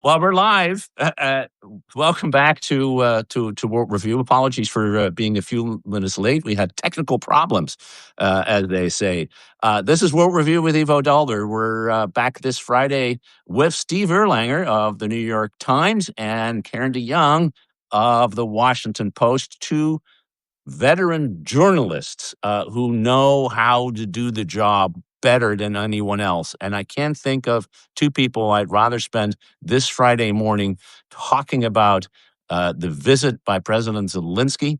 Well, we're live. Welcome back to World Review. Apologies for being a few minutes late. We had technical problems, as they say. This is World Review with Ivo Daalder. We're back this Friday with Steve Erlanger of the New York Times and Karen DeYoung of the Washington Post, two veteran journalists who know how to do the job better than anyone else. And I can't think of two people I'd rather spend this Friday morning talking about the visit by President Zelensky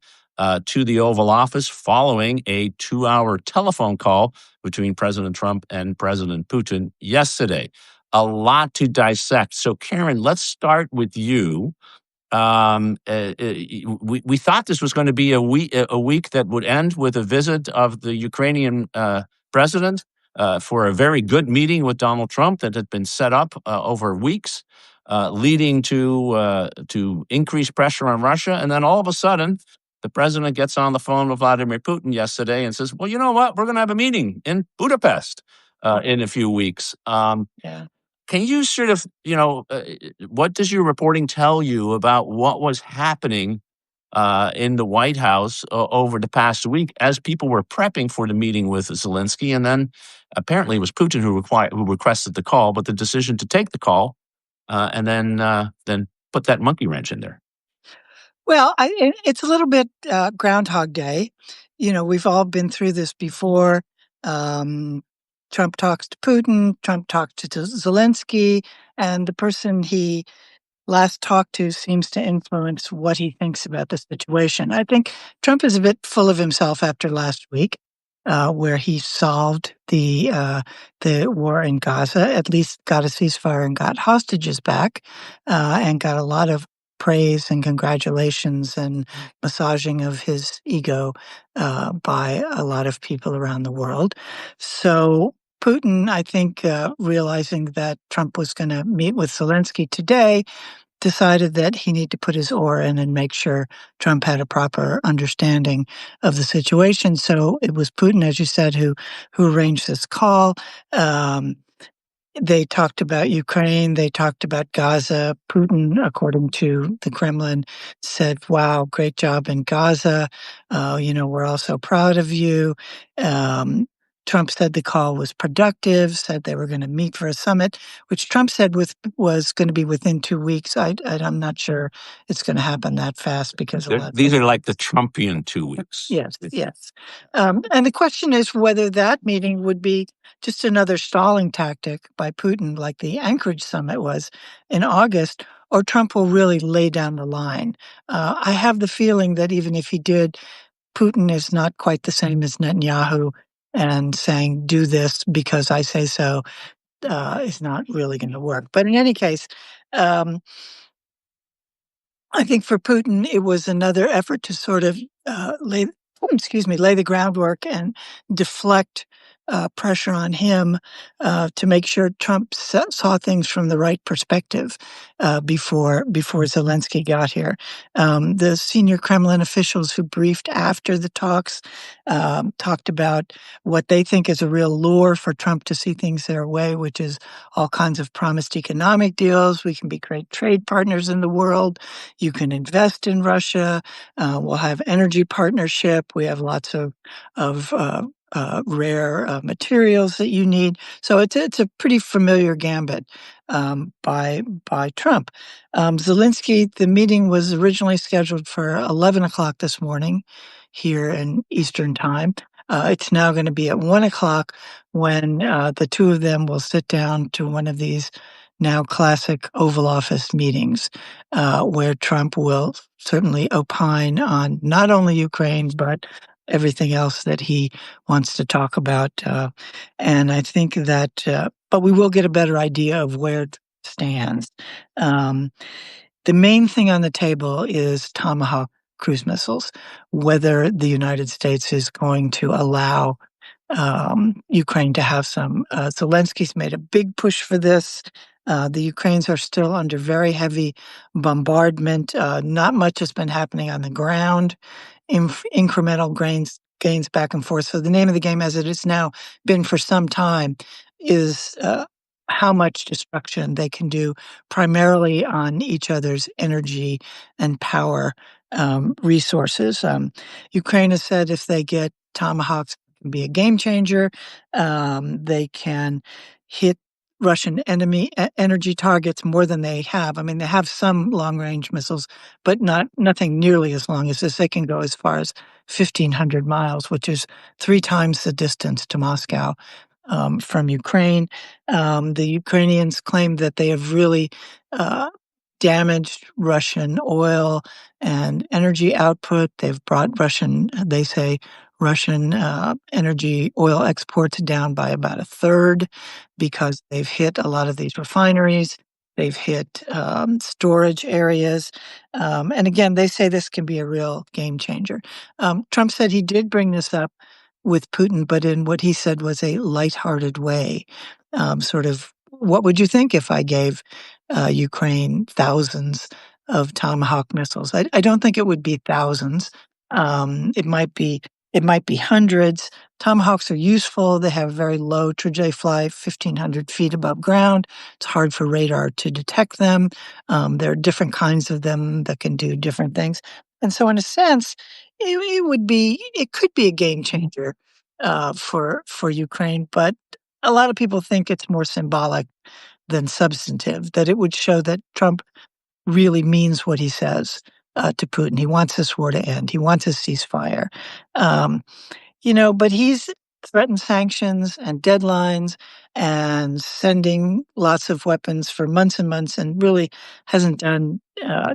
to the Oval Office following a 2-hour telephone call between President Trump and President Putin yesterday. A lot to dissect. So, Karen, let's start with you. We thought this was going to be a week that would end with a visit of the Ukrainian president for a very good meeting with Donald Trump that had been set up over weeks, leading to increased pressure on Russia. And then all of a sudden, the president gets on the phone with Vladimir Putin yesterday and says, "Well, you know what? We're going to have a meeting in Budapest in a few weeks." Yeah. Can you sort of, what does your reporting tell you about what was happening in the White House over the past week as people were prepping for the meeting with Zelensky? And then apparently it was Putin who requested the call, but the decision to take the call and then put that monkey wrench in there. Well, it's a little bit Groundhog Day. We've all been through this before. Trump talks to Putin, Trump talks to Zelensky, and the person he last talked to seems to influence what he thinks about the situation. I think Trump is a bit full of himself after last week, where he solved the war in Gaza, at least got a ceasefire and got hostages back, and got a lot of praise and congratulations and massaging of his ego by a lot of people around the world. So Putin, I think, realizing that Trump was going to meet with Zelensky today, decided that he needed to put his oar in and make sure Trump had a proper understanding of the situation. So it was Putin, as you said, who arranged this call. They talked about Ukraine. They talked about Gaza. Putin, according to the Kremlin, said, "Wow, great job in Gaza. We're all so proud of you." Trump said the call was productive, said they were going to meet for a summit, which Trump said was going to be within 2 weeks. I'm not sure it's going to happen that fast because These are like the Trumpian 2 weeks. Yes. And the question is whether that meeting would be just another stalling tactic by Putin, like the Anchorage summit was in August, or Trump will really lay down the line. I have the feeling that even if he did, Putin is not quite the same as Netanyahu, and saying, "Do this because I say so," is not really going to work. But in any case, I think for Putin, it was another effort to sort of lay the groundwork and deflect pressure on him to make sure Trump saw things from the right perspective before Zelensky got here. The senior Kremlin officials who briefed after the talks talked about what they think is a real lure for Trump to see things their way, which is all kinds of promised economic deals. We can be great trade partners in the world. You can invest in Russia. We'll have energy partnership. We have lots of rare materials that you need. So it's a pretty familiar gambit by Trump. Zelensky, the meeting was originally scheduled for 11 o'clock this morning here in Eastern Time. It's now going to be at 1 o'clock when the two of them will sit down to one of these now classic Oval Office meetings, where Trump will certainly opine on not only Ukraine, but everything else that he wants to talk about. And I think that, but we will get a better idea of where it stands. The main thing on the table is Tomahawk cruise missiles, whether the United States is going to allow Ukraine to have some. Zelensky's made a big push for this. The Ukrainians are still under very heavy bombardment. Not much has been happening on the ground. Incremental gains back and forth. So the name of the game, as it has now been for some time, is how much destruction they can do, primarily on each other's energy and power resources. Ukraine has said if they get Tomahawks, it can be a game changer. They can hit Russian energy targets more than they have. I mean, they have some long-range missiles, but nothing nearly as long as this. They can go as far as 1,500 miles, which is 3 times the distance to Moscow from Ukraine. The Ukrainians claim that they have really damaged Russian oil and energy output. They've brought they say, Russian energy oil exports down by about a third because they've hit a lot of these refineries. They've hit storage areas. And again, they say this can be a real game changer. Trump said he did bring this up with Putin, but in what he said was a lighthearted way. Sort of, what would you think if I gave Ukraine thousands of Tomahawk missiles? I don't think it would be thousands. It might be hundreds. Tomahawks are useful. They have very low trajectory, fly 1,500 feet above ground. It's hard for radar to detect them. There are different kinds of them that can do different things. And so, in a sense, it could be a game changer for Ukraine. But a lot of people think it's more symbolic than substantive. That it would show that Trump really means what he says to Putin. He wants this war to end. He wants a ceasefire. Um, but he's threatened sanctions and deadlines and sending lots of weapons for months and months and really hasn't done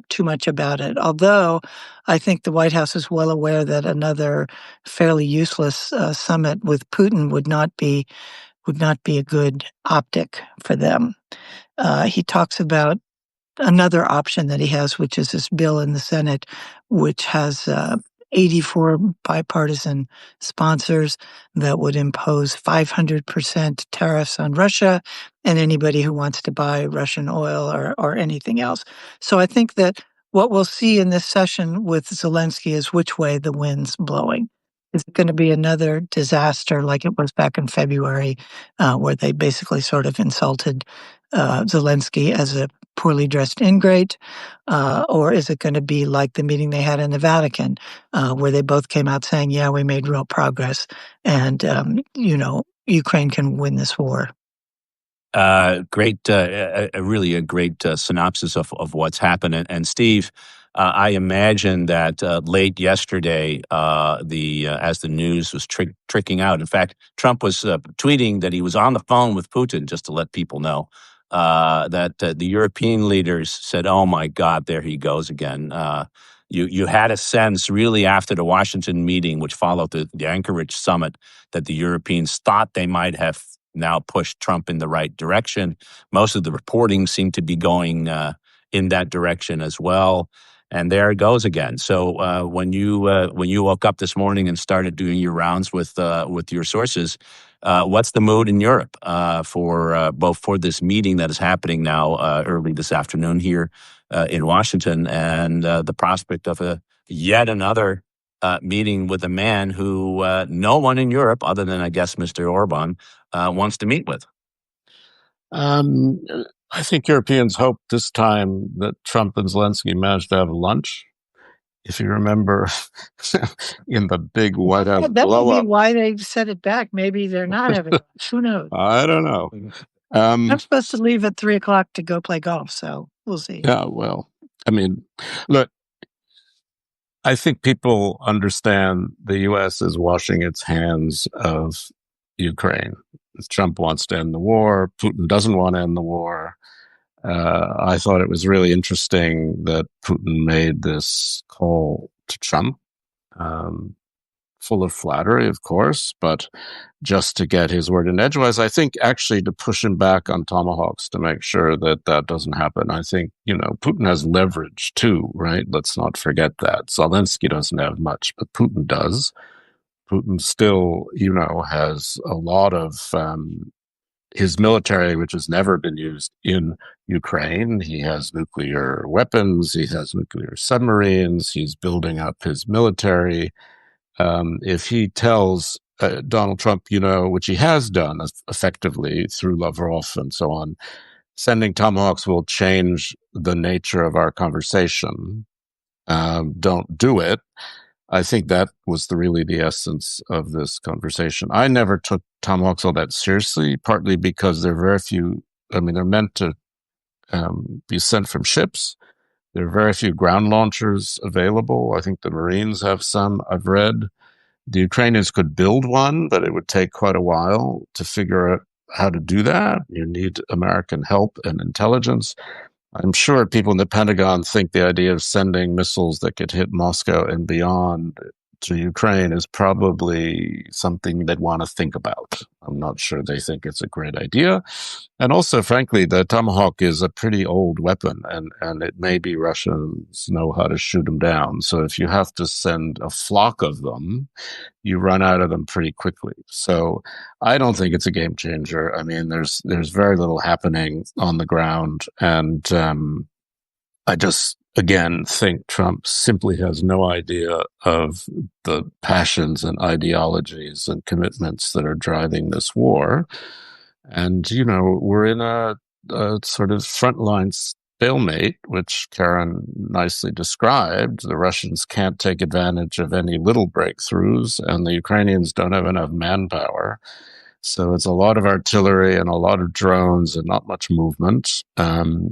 too much about it. Although I think the White House is well aware that another fairly useless summit with Putin would not be a good optic for them. He talks about another option that he has, which is this bill in the Senate, which has 84 bipartisan sponsors that would impose 500% tariffs on Russia and anybody who wants to buy Russian oil or anything else. So I think that what we'll see in this session with Zelensky is which way the wind's blowing. Is it going to be another disaster like it was back in February, where they basically sort of insulted Zelensky as a poorly dressed ingrate? Or is it going to be like the meeting they had in the Vatican, where they both came out saying, yeah, we made real progress and, Ukraine can win this war? Great, really a great synopsis of what's happened. And Steve, I imagine that late yesterday, as the news was tricking out. In fact, Trump was tweeting that he was on the phone with Putin, just to let people know that the European leaders said, "Oh my God, there he goes again." You had a sense, really, after the Washington meeting, which followed the Anchorage summit, that the Europeans thought they might have now pushed Trump in the right direction. Most of the reporting seemed to be going in that direction as well. And there it goes again. So when you woke up this morning and started doing your rounds with your sources, what's the mood in Europe for both for this meeting that is happening now early this afternoon here in Washington, and the prospect of yet another meeting with a man who no one in Europe, other than I guess Mr. Orban, wants to meet with? Um, I think Europeans hoped this time that Trump and Zelensky managed to have lunch. If you remember, in the big White House That blow may up. be why they set it back. Maybe they're not having lunch. Who knows? I don't know. I'm supposed to leave at 3:00 to go play golf, so we'll see. Yeah, well, I mean, look, I think people understand the U.S. is washing its hands of Ukraine. Trump wants to end the war. Putin doesn't want to end the war. I thought it was really interesting that Putin made this call to Trump, full of flattery, of course, but just to get his word in edgewise. I think actually to push him back on tomahawks to make sure that that doesn't happen. I think, Putin has leverage too, right? Let's not forget that. Zelensky doesn't have much, but Putin does. Putin still, has a lot of his military, which has never been used in Ukraine. He has nuclear weapons. He has nuclear submarines. He's building up his military. If he tells Donald Trump, which he has done effectively through Lavrov and so on, sending tomahawks will change the nature of our conversation. Don't do it. I think that was really the essence of this conversation. I never took tomahawks all that seriously, partly because there are very few. I mean, they're meant to be sent from ships. There are very few ground launchers available. I think the Marines have some, I've read. The Ukrainians could build one, but it would take quite a while to figure out how to do that. You need American help and intelligence. I'm sure people in the Pentagon think the idea of sending missiles that could hit Moscow and beyond to Ukraine is probably something they'd want to think about. I'm not sure they think it's a great idea. And also, frankly, the Tomahawk is a pretty old weapon, and it may be Russians know how to shoot them down. So if you have to send a flock of them, you run out of them pretty quickly. So I don't think it's a game changer. I mean, there's very little happening on the ground, and I just again think Trump simply has no idea of the passions and ideologies and commitments that are driving this war. And we're in a sort of frontline stalemate, which Karen nicely described. The Russians can't take advantage of any little breakthroughs, and the Ukrainians don't have enough manpower. So it's a lot of artillery and a lot of drones and not much movement. And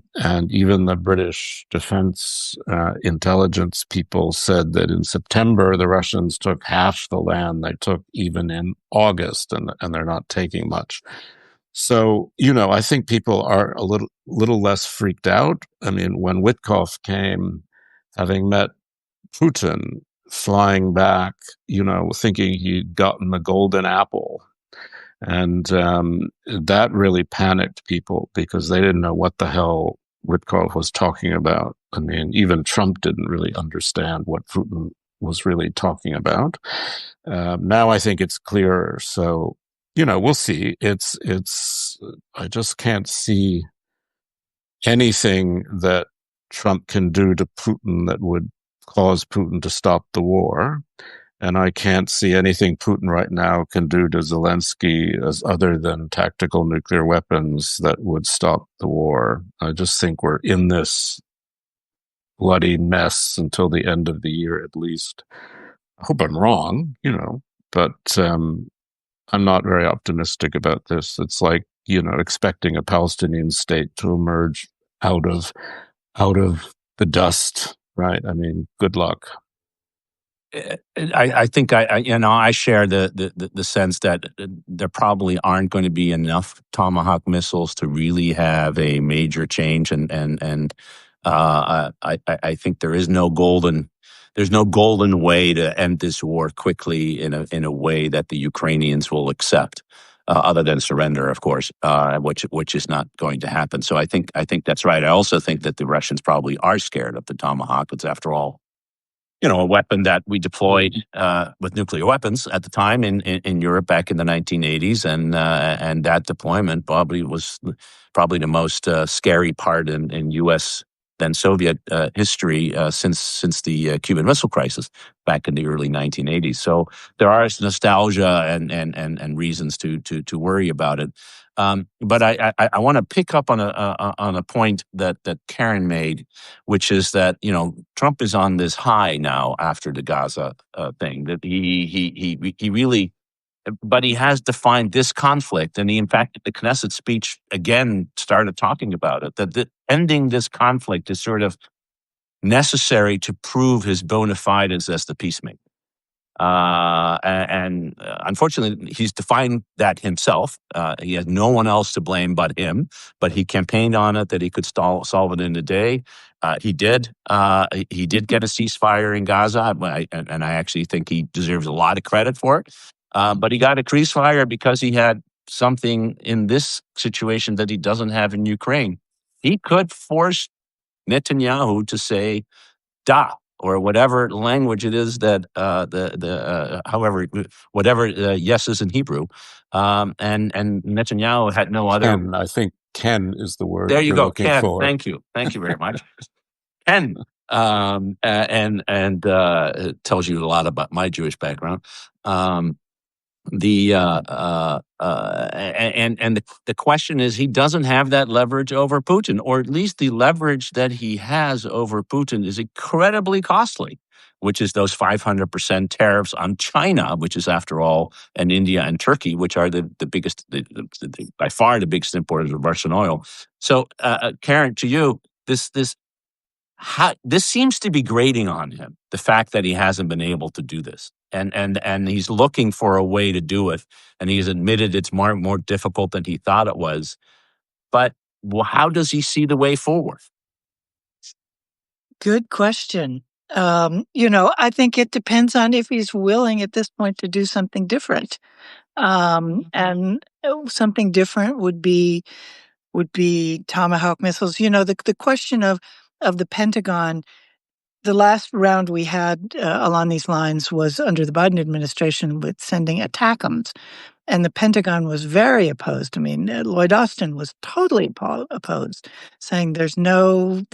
even the British defense intelligence people said that in September, the Russians took half the land they took even in August, and they're not taking much. So, I think people are a little less freaked out. I mean, when Witkoff came, having met Putin, flying back, thinking he'd gotten the golden apple. And that really panicked people because they didn't know what the hell Witkoff was talking about. I mean, even Trump didn't really understand what Putin was really talking about. Now I think it's clearer. So, we'll see. I just can't see anything that Trump can do to Putin that would cause Putin to stop the war. And I can't see anything Putin right now can do to Zelensky as other than tactical nuclear weapons that would stop the war. I just think we're in this bloody mess until the end of the year, at least. I hope I'm wrong, but I'm not very optimistic about this. It's like, expecting a Palestinian state to emerge out of the dust, right? I mean, good luck. I think I share the sense that there probably aren't going to be enough Tomahawk missiles to really have a major change, and I think there's no golden way to end this war quickly in a way that the Ukrainians will accept, other than surrender, of course, which is not going to happen. So I think that's right. I also think that the Russians probably are scared of the Tomahawk. It's after all, a weapon that we deployed with nuclear weapons at the time in Europe back in the 1980s, and that deployment was probably the most scary part in U.S. then Soviet history since the Cuban Missile Crisis back in the early 1980s. So there are nostalgia and reasons to worry about it. But I want to pick up on a point that Karen made, which is that Trump is on this high now after the Gaza thing, that he really, but he has defined this conflict, and he, in fact, at the Knesset speech again started talking about it, that ending this conflict is sort of necessary to prove his bona fides as the peacemaker. And unfortunately, he's defined that himself. He has no one else to blame but him. But he campaigned on it that he could solve it in a day. He did. He did get a ceasefire in Gaza, and I actually think he deserves a lot of credit for it. But he got a ceasefire because he had something in this situation that he doesn't have in Ukraine. He could force Netanyahu to say "da," or whatever language it is that whatever yes is in Hebrew, and Netanyahu had no other. Ken, I think Ken is the word. There you you're go, looking Ken. for. Thank you very much, Ken. And it tells you a lot about my Jewish background. The question is, he doesn't have that leverage over Putin, or at least the leverage that he has over Putin is incredibly costly, which is those 500% tariffs on China, which is, after all, and India and Turkey, which are the biggest, by far the biggest importers of Russian oil. So, Karen, to you, this seems to be grating on him, the fact that he hasn't been able to do this, and he's looking for a way to do it, and he's admitted it's more difficult than he thought it was. But how does he see the way forward? Good question. I think it depends on if he's willing at this point to do something different. And something different would be Tomahawk missiles. The question of the Pentagon. The last round we had along these lines was under the Biden administration with sending ATACMS, and the Pentagon was very opposed. I mean, Lloyd Austin was totally opposed, saying there's no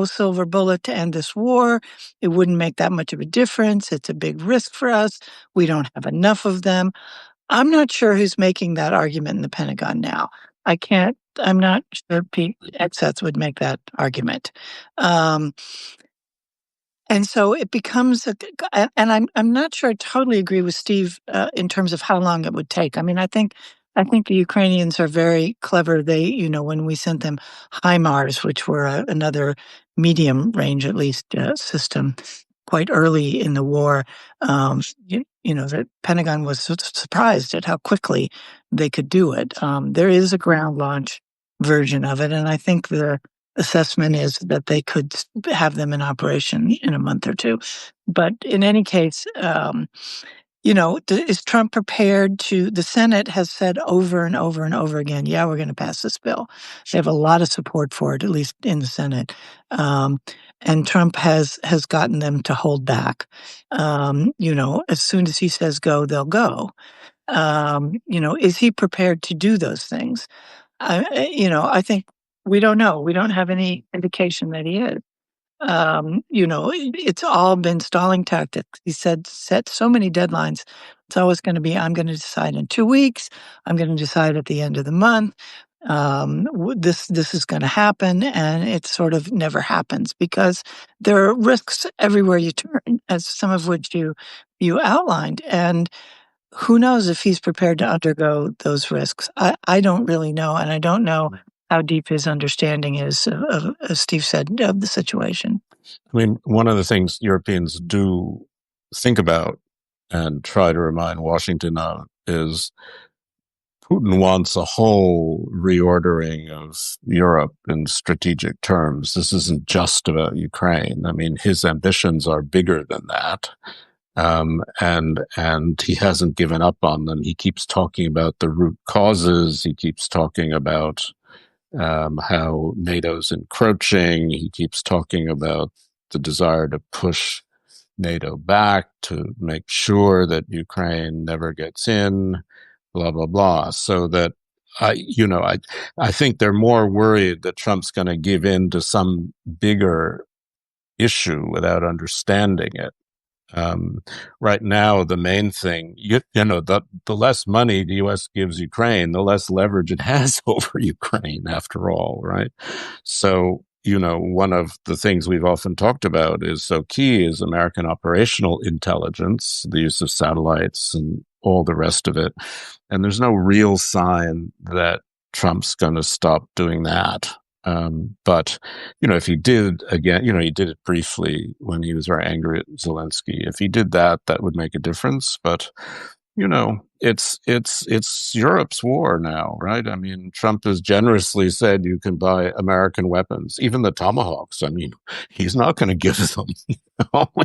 silver bullet to end this war. It wouldn't make that much of a difference. It's a big risk for us. We don't have enough of them. I'm not sure who's making that argument in the Pentagon now. I'm not sure Pete Hegseth would make that argument. And so it becomes and I'm not sure I totally agree with Steve in terms of how long it would take. I mean, I think the Ukrainians are very clever. They, when we sent them HIMARS, which were another medium range, at least, system, quite early in the war, the Pentagon was surprised at how quickly they could do it. There is a ground launch version of it, and I think the assessment is that they could have them in operation in a month or two. But in any case, is Trump prepared to? The Senate has said over and over and over again, yeah, we're going to pass this bill. They have a lot of support for it, at least in the Senate. And Trump has gotten them to hold back. As soon as he says go, they'll go. Is he prepared to do those things? I think we don't know. We don't have any indication that he is. It's all been stalling tactics. He set so many deadlines. It's always going to be, I'm going to decide in 2 weeks. I'm going to decide at the end of the month. This is going to happen, and it sort of never happens because there are risks everywhere you turn, as some of which you outlined. And who knows if he's prepared to undergo those risks? I don't really know, and I don't know how deep his understanding is of, as Steve said, of the situation. I mean, one of the things Europeans do think about and try to remind Washington of is Putin wants a whole reordering of Europe in strategic terms. This isn't just about Ukraine. I mean, his ambitions are bigger than that. And he hasn't given up on them. He keeps talking about the root causes. He keeps talking about how NATO's encroaching. He keeps talking about the desire to push NATO back to make sure that Ukraine never gets in, blah, blah, blah. So that I think they're more worried that Trump's going to give in to some bigger issue without understanding it. Right now, the main thing, the less money the U.S. gives Ukraine, the less leverage it has over Ukraine, after all, right? So, one of the things we've often talked about is so key is American operational intelligence, the use of satellites and all the rest of it. And there's no real sign that Trump's going to stop doing that. But, if he did again, he did it briefly when he was very angry at Zelensky. If he did that, that would make a difference. But, it's Europe's war now, right? I mean, Trump has generously said you can buy American weapons, even the Tomahawks. I mean, he's not going to give them.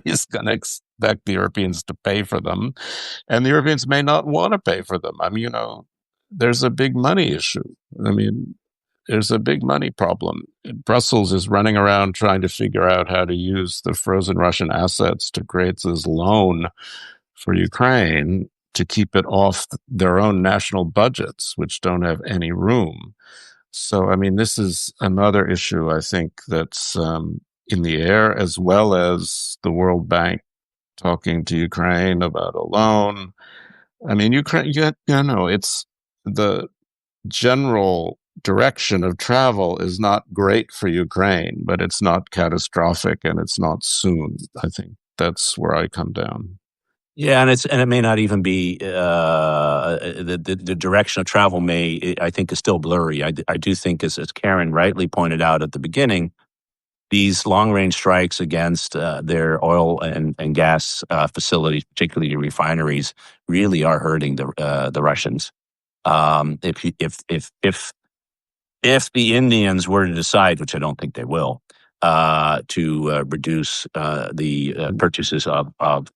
He's going to expect the Europeans to pay for them. And the Europeans may not want to pay for them. I mean, there's a big money issue. I mean, there's a big money problem. Brussels is running around trying to figure out how to use the frozen Russian assets to create this loan for Ukraine to keep it off their own national budgets, which don't have any room. So, I mean, this is another issue, I think, that's in the air, as well as the World Bank talking to Ukraine about a loan. I mean, Ukraine, it's the general direction of travel is not great for Ukraine, but it's not catastrophic and it's not soon. I think that's where I come down. Yeah, and it may not even be the direction of travel I think is still blurry. I do think as Karen rightly pointed out at the beginning, these long range strikes against their oil and gas facilities, particularly refineries, really are hurting the Russians. If the Indians were to decide, which I don't think they will, to reduce the purchases of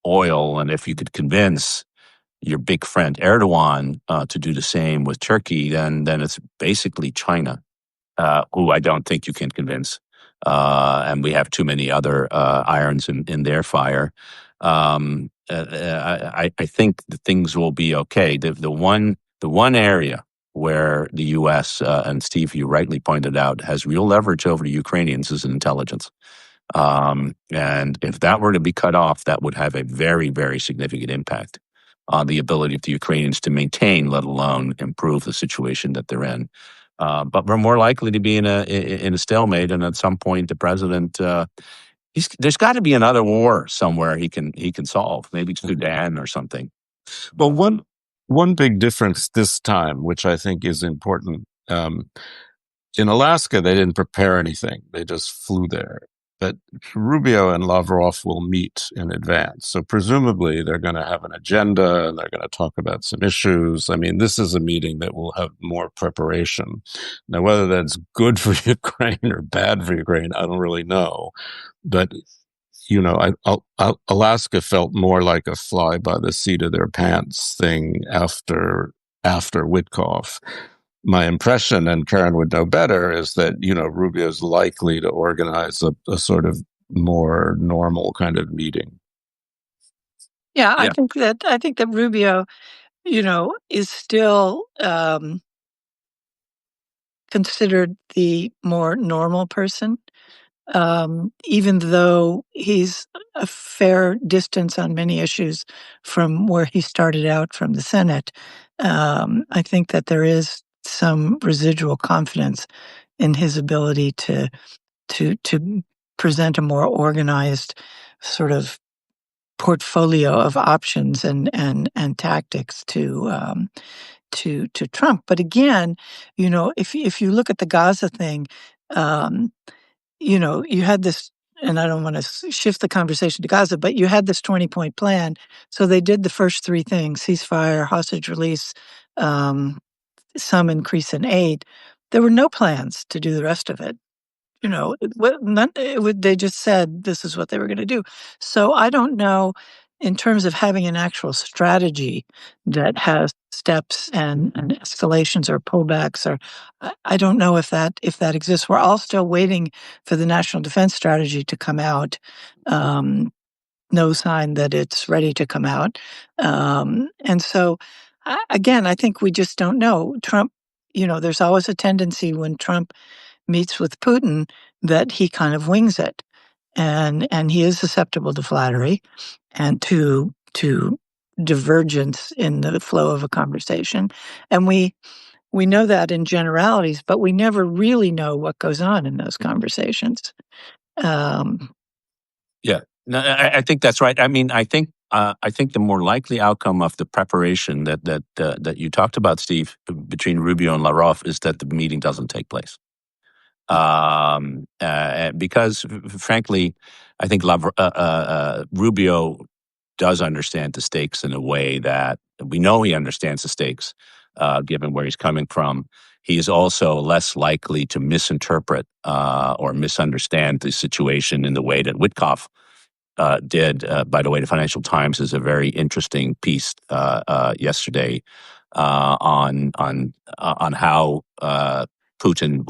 oil, and if you could convince your big friend Erdogan to do the same with Turkey, then it's basically China, who I don't think you can convince. And we have too many other irons in their fire. I think that things will be okay. The one area where the U.S. And Steve, you rightly pointed out, has real leverage over the Ukrainians is in intelligence. And if that were to be cut off, that would have a very, very significant impact on the ability of the Ukrainians to maintain, let alone improve the situation that they're in. But we're more likely to be in a stalemate, and at some point, the president there's got to be another war somewhere he can solve, maybe Sudan or something. Well, one big difference this time, which I think is important, in Alaska, they didn't prepare anything; they just flew there. But Rubio and Lavrov will meet in advance. So presumably they're going to have an agenda and they're going to talk about some issues. I mean, this is a meeting that will have more preparation. Now, whether that's good for Ukraine or bad for Ukraine, I don't really know. But, Alaska felt more like a fly by the seat of their pants thing after Witkoff. My impression, and Karen would know better, is that, Rubio's likely to organize a sort of more normal kind of meeting. Yeah, I think that Rubio, is still considered the more normal person, even though he's a fair distance on many issues from where he started out from the Senate. I think that there is some residual confidence in his ability to present a more organized sort of portfolio of options and tactics to Trump. But again, if you look at the Gaza thing, um, you had this, and I don't want to shift the conversation to Gaza, but you had this 20-point plan. So they did the first three things: ceasefire, hostage release, some increase in aid. There were no plans to do the rest of it. They just said this is what they were going to do. So I don't know, in terms of having an actual strategy that has steps and escalations or pullbacks, or I don't know if that exists. We're all still waiting for the National Defense Strategy to come out. No sign that it's ready to come out. And so, again, I think we just don't know. Trump, there's always a tendency when Trump meets with Putin that he kind of wings it, and he is susceptible to flattery and to divergence in the flow of a conversation, and we know that in generalities, but we never really know what goes on in those conversations. Yeah, no, I think that's right. I mean, I think the more likely outcome of the preparation that you talked about, Steve, between Rubio and Lavrov, is that the meeting doesn't take place. Because frankly, I think Rubio does understand the stakes in a way that we know he understands the stakes, given where he's coming from. He is also less likely to misinterpret or misunderstand the situation in the way that Witkoff did. By the way, the Financial Times is a very interesting piece yesterday on how Putin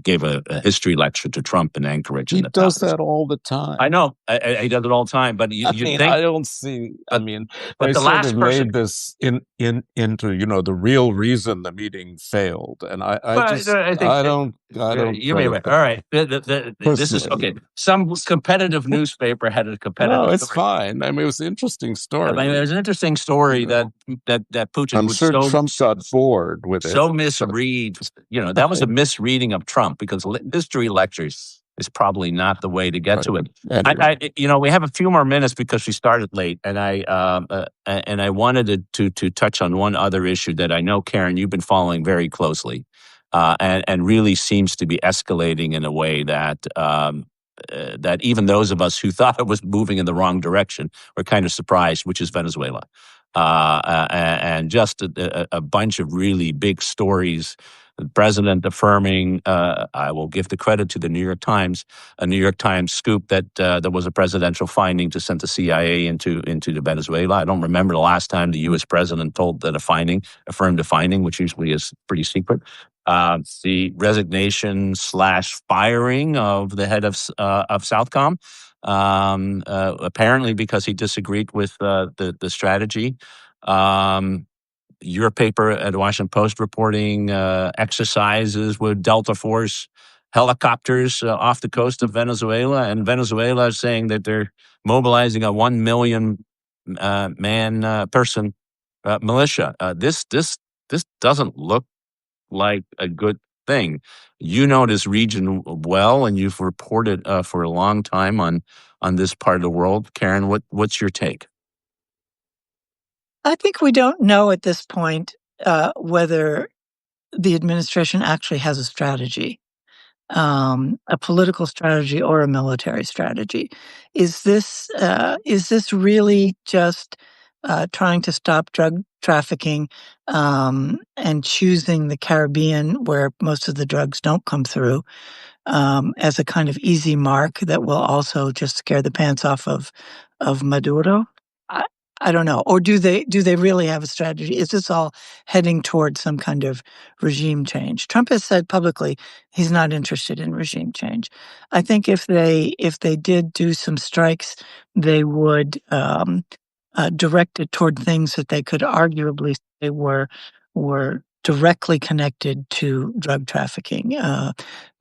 gave a history lecture to Trump in Anchorage. He in the does Palace. that all the time. I know. He does it all the time. But you think I don't see. but they the sort last of person. made this into the real reason the meeting failed, and I think don't you may credit right. them. All right. This is Personally. okay. Some competitive newspaper had a competitive. No, it's story. fine. I mean, it was an interesting I story. mean, there's an interesting story You know. that Putin I'm would sure Trump got bored with it. so misread. That was a misreading of Trump, because history lectures is probably not the way to get to it. Anyway. We have a few more minutes because we started late, and I wanted to touch on one other issue that I know, Karen, you've been following very closely, and really seems to be escalating in a way that that even those of us who thought it was moving in the wrong direction were kind of surprised, which is Venezuela. And just a bunch of really big stories. The president affirming, I will give the credit to the New York Times, a New York Times scoop that there was a presidential finding to send the CIA into Venezuela. I don't remember the last time the U.S. president told that affirmed a finding, which usually is pretty secret. The resignation / firing of the head of Southcom, apparently because he disagreed with the strategy. Your paper at the Washington Post reporting exercises with Delta Force helicopters off the coast of Venezuela, and Venezuela is saying that they're mobilizing a 1 million person militia. This doesn't look like a good thing. You know this region well, and you've reported for a long time on this part of the world. Karen, what's your take? I think we don't know at this point whether the administration actually has a strategy, a political strategy or a military strategy. Is this really just trying to stop drug trafficking and choosing the Caribbean, where most of the drugs don't come through, as a kind of easy mark that will also just scare the pants off of Maduro? I, I don't know. Or do they really have a strategy? Is this all heading towards some kind of regime change? Trump has said publicly he's not interested in regime change. I think if they did do some strikes, they would direct it toward things that they could arguably say were directly connected to drug trafficking.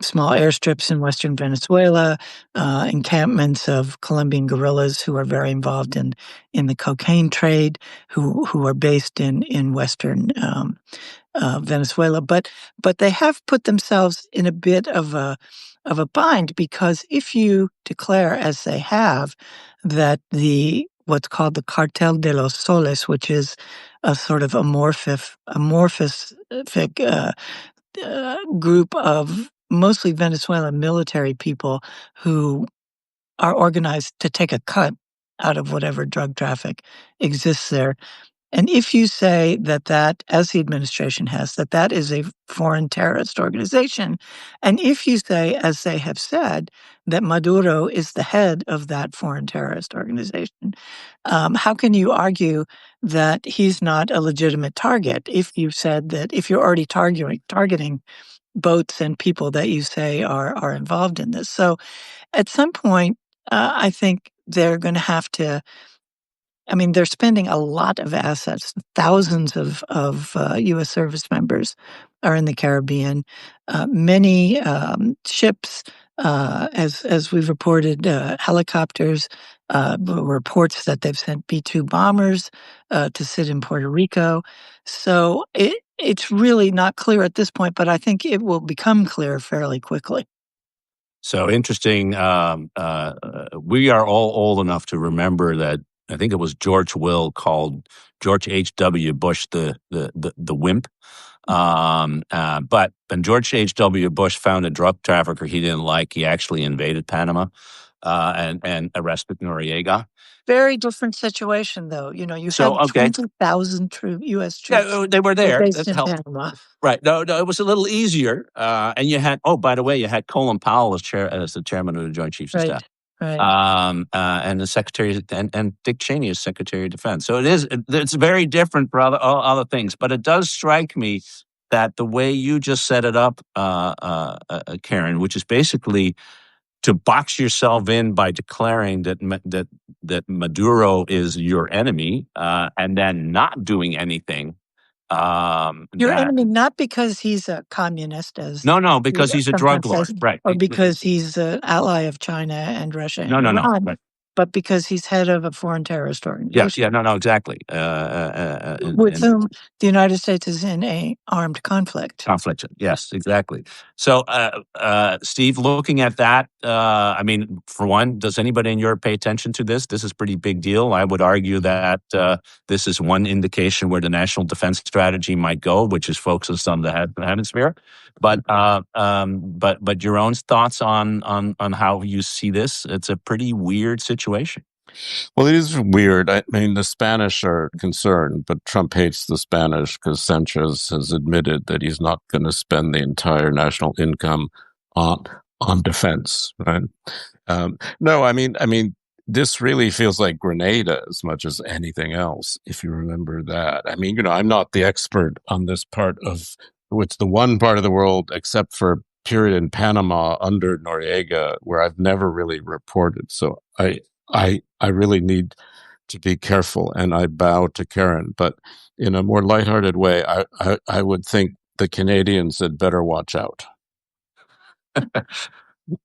Small airstrips in western Venezuela, encampments of Colombian guerrillas who are very involved in the cocaine trade, who are based in western Venezuela. But they have put themselves in a bit of a bind, because if you declare, as they have, that what's called the Cartel de los Soles, which is a sort of amorphous group of mostly Venezuelan military people who are organized to take a cut out of whatever drug traffic exists there. And if you say that, as the administration has, that is a foreign terrorist organization, and if you say, as they have said, that Maduro is the head of that foreign terrorist organization, how can you argue that he's not a legitimate target if you've said that, if you're already targeting boats and people that you say are involved in this? So at some point, I think they're going to have to. I mean, they're spending a lot of assets. Thousands of U.S. service members are in the Caribbean. Many ships, as we've reported, helicopters, reports that they've sent B-2 bombers to sit in Puerto Rico. So it's really not clear at this point, but I think it will become clear fairly quickly. So interesting. We are all old enough to remember that. I think it was George Will called George H.W. Bush the wimp. But when George H.W. Bush found a drug trafficker he didn't like, he actually invaded Panama and arrested Noriega. Very different situation, though. You So, had okay. 20,000 U.S. troops. Yeah, they were there. Based That in helped. Panama. Right. No, it was a little easier. And you had, by the way, you had Colin Powell as the chairman of the Joint Chiefs of Staff. Right. And the Secretary and Dick Cheney as Secretary of Defense. So it's very different for other things. But it does strike me that the way you just set it up, Karen, which is basically to box yourself in by declaring that Maduro is your enemy, and then not doing anything. Your That enemy, not because he's a communist, as no, because he's a drug sometimes lord, says, right? or because he's an ally of China and Russia and No, Iran, right. but because he's head of a foreign terrorist Yeah, organization no, exactly. with whom the United States is in a armed conflict. Conflict. Yes, exactly. So, Steve, looking at that, I mean, for one, does anybody in Europe pay attention to this? This is a pretty big deal. I would argue that this is one indication where the national defense strategy might go, which is focused on the hemisphere. But your own thoughts on how you see this? It's a pretty weird situation. Well, it is weird. I mean, the Spanish are concerned, but Trump hates the Spanish because Sanchez has admitted that he's not going to spend the entire national income on defense. Right? No, I mean, this really feels like Grenada as much as anything else. If you remember that, I mean, I'm not the expert on this part of which the one part of the world, except for period in Panama under Noriega, where I've never really reported. So I really need to be careful, and I bow to Karen. But in a more lighthearted way, I would think the Canadians had better watch out.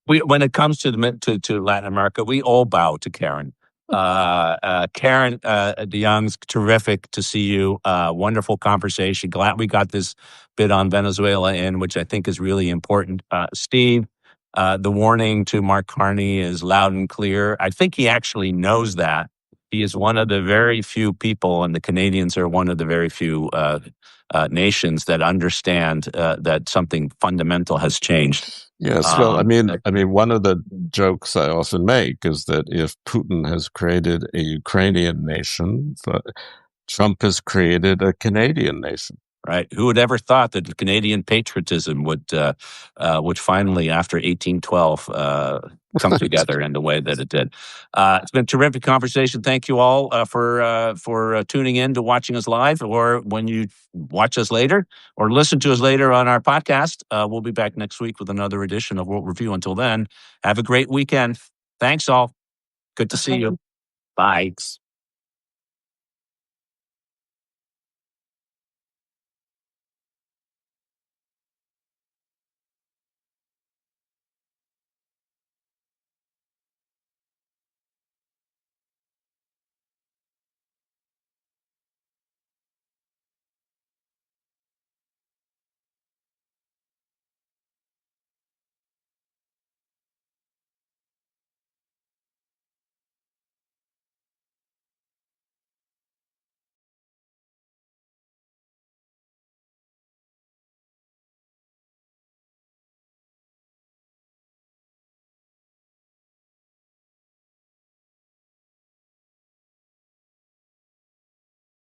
When it comes to Latin America, we all bow to Karen. Karen DeYoung's terrific to see you. Wonderful conversation. Glad we got this bit on Venezuela in, which I think is really important. Steve, the warning to Mark Carney is loud and clear. I think he actually knows that. He is one of the very few people, and the Canadians are one of the very few nations that understand that something fundamental has changed. Yes, well, I mean, one of the jokes I often make is that if Putin has created a Ukrainian nation, Trump has created a Canadian nation. Right? Who would ever thought that Canadian patriotism would finally, after 1812, come together in the way that it did? It's been a terrific conversation. Thank you all for tuning in to watching us live, or when you watch us later or listen to us later on our podcast. We'll be back next week with another edition of World Review. Until then, have a great weekend. Thanks all. Good to see you. Bye.